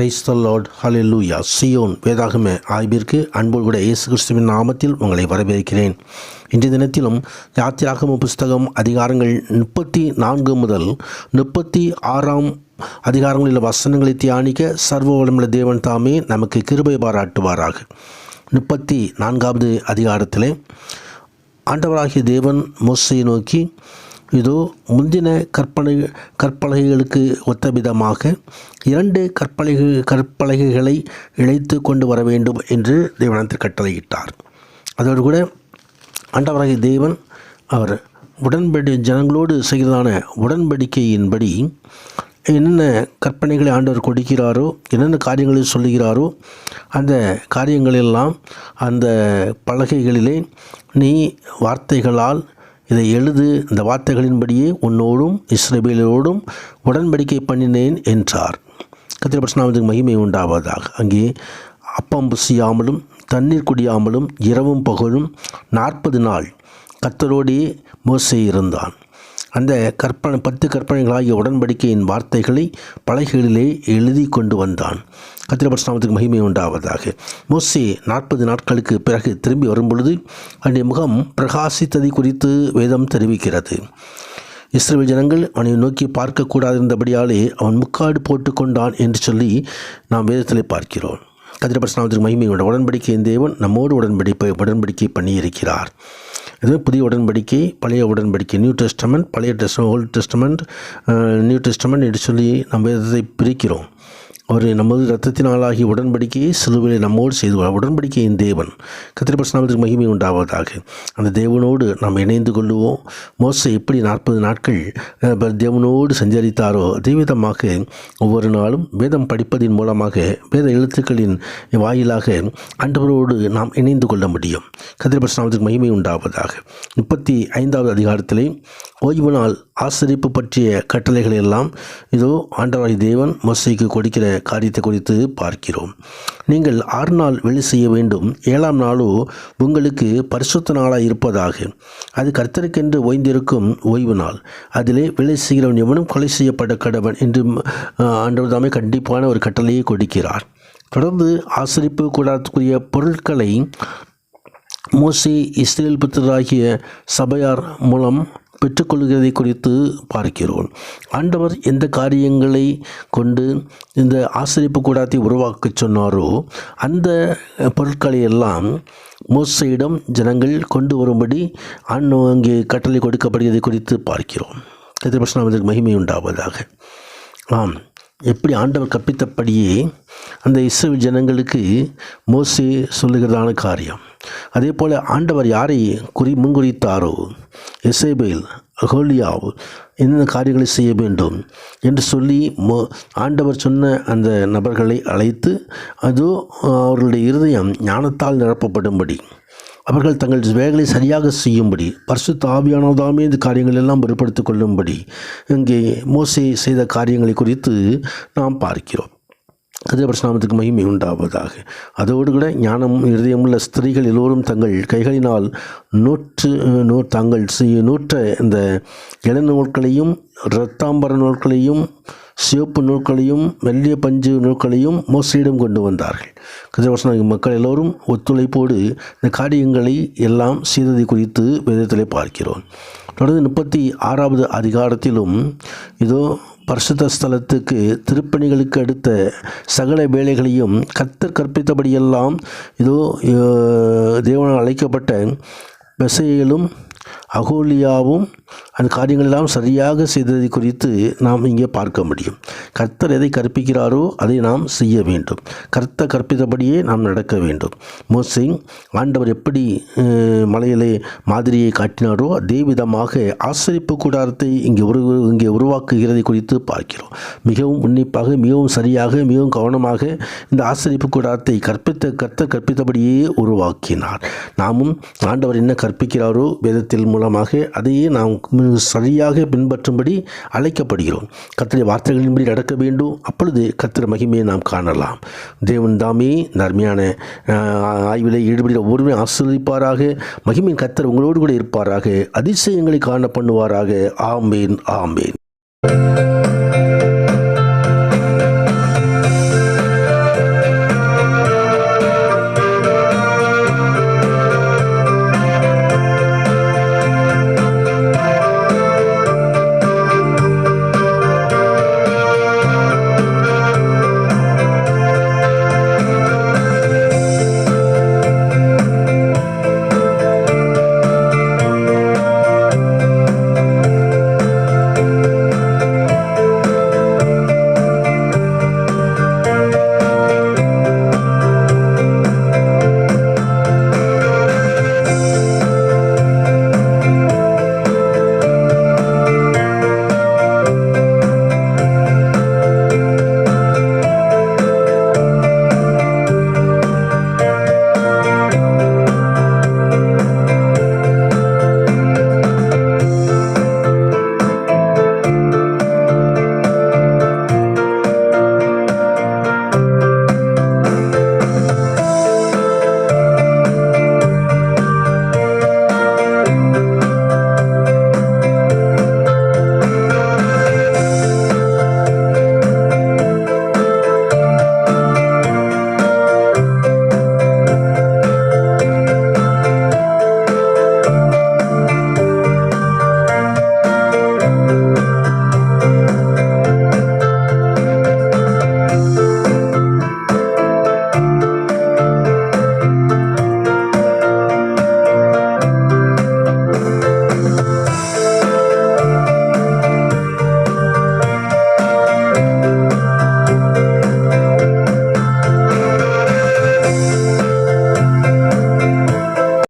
Praise the Lord, hallelujah. Zion வேதாகம ஆய்விற்கு அன்போடு கூட இயேசு கிறிஸ்துவின் நாமத்தில் உங்களை வரவேற்கிறேன். இன்றைய தினத்திலும் யாத்திராகம புஸ்தகம் அதிகாரங்கள் 34 முதல் 36 அதிகாரங்களில் வசனங்களை தியானிக்க சர்வ வல்லமையுள்ள தேவன் தாமே நமக்கு கிருபை பாராட்டுவாராக. 34வது அதிகாரத்திலே ஆண்டவராகிய தேவன் மோசேயை நோக்கி, இதோ முந்தின கற்பலகைகளுக்கு ஒத்த விதமாக 2 கற்பலகைகளை இழைத்து கொண்டு வர வேண்டும் என்று தேவனத்தில் கட்டளையிட்டார். அதோடு கூட ஆண்டவராகிய தேவன் அவர் ஜனங்களோடு செய்கிறதான உடன்படிக்கையின்படி என்னென்ன கற்பனைகளை ஆண்டவர் கொடுக்கிறாரோ, என்னென்ன காரியங்களை சொல்லுகிறாரோ, அந்த காரியங்களெல்லாம் அந்த பலகைகளிலே நீ வார்த்தைகளால் இதை எழுது, இந்த வார்த்தைகளின்படியே உன்னோடும் இஸ்ரவேலோடும் உடன்படிக்கை பண்ணினேன் என்றார். கர்த்தருடைய பரிசுத்த நாமத்துக்கு மகிமை உண்டாவதாக. அங்கே அப்பம் புசியாமலும் தண்ணீர் குடியாமலும் இரவும் பகலும் 40 நாள் கர்த்தரோடே மோசே இருந்தான். அந்த 10 கற்பனைகளாகிய உடன்படிக்கையின் வார்த்தைகளை பலகைகளிலே எழுதி கொண்டு வந்தான். கர்த்தருடைய பரிசுத்த நாமத்துக்கு மகிமை உண்டாவதாக. மோசே 40 நாட்களுக்கு பிறகு திரும்பி வரும்பொழுது அவனுடைய முகம் பிரகாசித்ததை குறித்து வேதம் தெரிவிக்கிறது. இஸ்ரவேல் ஜனங்கள் அவனை நோக்கி பார்க்கக்கூடாதிருந்தபடியாலே அவன் முக்காடு போட்டு கொண்டான் என்று சொல்லி நாம் வேதத்தில் பார்க்கிறோம். கர்த்தருடைய பரிசுத்த நாமத்துக்கு மகிமை உண்டு. உடன்படிக்கையின் தேவன் நம்மோடு உடன்படிக்கை பண்ணியிருக்கிறார். இது புதிய உடன்படிக்கை, பழைய உடன்படிக்கை, நியூ டெஸ்டமெண்ட், பழைய ஓல்ட் டெஸ்டமெண்ட், நியூ டெஸ்டமெண்ட் என்று சொல்லி நம்ம வேதத்தை பிரிக்கிறோம். அவர் நமது இரத்தத்தினாலாகி உடன்படிக்கையை சிலுவையில் நம்மோடு செய்துவார். உடன்படிக்கையின் தேவன் கர்த்தருடைய பரிசுத்த நாமத்துக்கு மகிமை உண்டாவதாக. அந்த தேவனோடு நாம் இணைந்து கொள்ளுவோம். மோசே எப்படி 40 நாட்கள் தேவனோடு சஞ்சரித்தாரோ அதேவிதமாக ஒவ்வொரு நாளும் வேதம் படிப்பதின் மூலமாக, வேத எழுத்துக்களின் வாயிலாக ஆண்டவரோடு நாம் இணைந்து கொள்ள முடியும். கர்த்தருடைய பரிசுத்த நாமத்துக்கு மகிமை உண்டாவதாக. 35வது அதிகாரத்திலே ஓய்வு நாள் ஆசரிப்பு பற்றிய கட்டளைகள் எல்லாம் இதோ ஆண்டவராகிய தேவன் மோசேக்கு கொடுக்கிற காரியத்தை குறித்து பார்க்கிறோம். நீங்கள் 6 நாள் வேலை செய்ய வேண்டும், 7ஆம் நாளோ உங்களுக்கு பரிசுத்த நாளாக இருப்பதாக. அது கர்த்தருக்கென்று ஓய்ந்திருக்கும் ஓய்வு நாள். அதிலே வேலை செய்கிறவன் எவனும் கொலை செய்யப்பட்ட கடவன் என்று ஆண்டவர் தாமே கண்டிப்பான ஒரு கட்டளையை கொடுக்கிறார். தொடர்ந்து ஆசரிப்பு கூடாரத்துக்குரிய பொருட்களை மோசே இஸ்ரவேல் புத்திரராகிய சபையார் மூலம் பெற்றுக்கொள்கிறதை குறித்து பார்க்கிறோம். ஆண்டவர் எந்த காரியங்களை கொண்டு இந்த ஆசரிப்பு கூடாரத்தை உருவாக்க சொன்னாரோ அந்த பொருட்களை எல்லாம் மோசேயிடம் ஜனங்கள் கொண்டு வரும்படி அங்கே கட்டளை கொடுக்கப்படுவதை குறித்து பார்க்கிறோம். கர்த்தருடைய பரிசுத்த நாமத்துக்கு மகிமை உண்டாவதாக. ஆம், எப்படி ஆண்டவர் கற்பித்தபடியே அந்த இஸ்ரவேல் ஜனங்களுக்கு மோசே சொல்லுகிறதான காரியம். அதே போல் ஆண்டவர் யாரை முன்குறித்தாரோ, எசேபேல், அகோலியாவ் என்னென்ன காரியங்களை செய்ய வேண்டும் என்று சொல்லி ஆண்டவர் சொன்ன அந்த நபர்களை அழைத்து அதோ அவர்களுடைய இருதயம் ஞானத்தால் நிரப்பப்படும்படி, அவர்கள் தங்கள் வேலைகளை சரியாக செய்யும்படி, பரிசுத்த ஆவியானவர்தாமே இந்த காரியங்கள் எல்லாம் பொறுப்படுத்திக் கொள்ளும்படி இங்கே மோசே செய்த காரியங்களை குறித்து நாம் பார்க்கிறோம். கர்த்தருடைய பரிசுத்த நாமத்துக்கு மகிமை உண்டாவதாக. அதோடு கூட ஞானம் இருதயமுள்ள ஸ்திரீகள் எல்லோரும் தங்கள் கைகளினால் நூற்ற இந்த இளநூல்களையும் இரத்தாம்பர நூல்களையும் சிவப்பு நூல்களையும் மெல்லிய பஞ்சு நூல்களையும் மோசேயிடம் கொண்டு வந்தார்கள். கர்த்தருடைய மக்கள் எல்லோரும் ஒத்துழைப்போடு இந்த காரியங்களை எல்லாம் செய்ததை குறித்து வேதத்திலே பார்க்கிறோம். தொடர்ந்து 36வது அதிகாரத்திலும் இதோ பரிசுத்த ஸ்தலத்துக்கு திருப்பணிகளுக்கு அடுத்த சகல வேலைகளையும் கர்த்தர் கற்பித்தபடியெல்லாம் இதோ தேவனால் அழைக்கப்பட்ட பெசேலும் அகோலியாவும் அந்த காரியங்களெல்லாம் சரியாக செய்ததை குறித்து நாம் இங்கே பார்க்க முடியும். கர்த்தர் எதை கற்பிக்கிறாரோ அதை நாம் செய்ய வேண்டும். கர்த்தர் கற்பித்தபடியே நாம் நடக்க வேண்டும். மோசே ஆண்டவர் எப்படி மலையிலே மாதிரியை காட்டினாரோ அதே விதமாக ஆசரிப்பு கூடாரத்தை இங்கே உருவாக்குகிறதை குறித்து பார்க்கிறோம். மிகவும் உன்னிப்பாக, மிகவும் சரியாக, மிகவும் கவனமாக இந்த ஆசரிப்பு கூடாரத்தை கர்த்தர் கற்பித்தபடியே உருவாக்கினார். நாமும் ஆண்டவர் என்ன கற்பிக்கிறாரோ வேதத்தில் மூலமாக அதையே நாம் சரியாக பின்பற்றும்படி அழைக்கப்படுகிறோம். கர்த்தருடைய வார்த்தைகளின்படி நடக்க வேண்டும். அப்பொழுது கர்த்தர் மகிமையை நாம் காணலாம். தேவன் தாமே அருமையான ஆய்வில் ஈடுபடுகிற ஒருவரை ஆசீர்வதிப்பாராக. மகிமையின் கர்த்தர் உங்களோடு கூட இருப்பாராக. அதிசயங்களை காண பண்ணுவாராக. ஆமேன், ஆமேன்.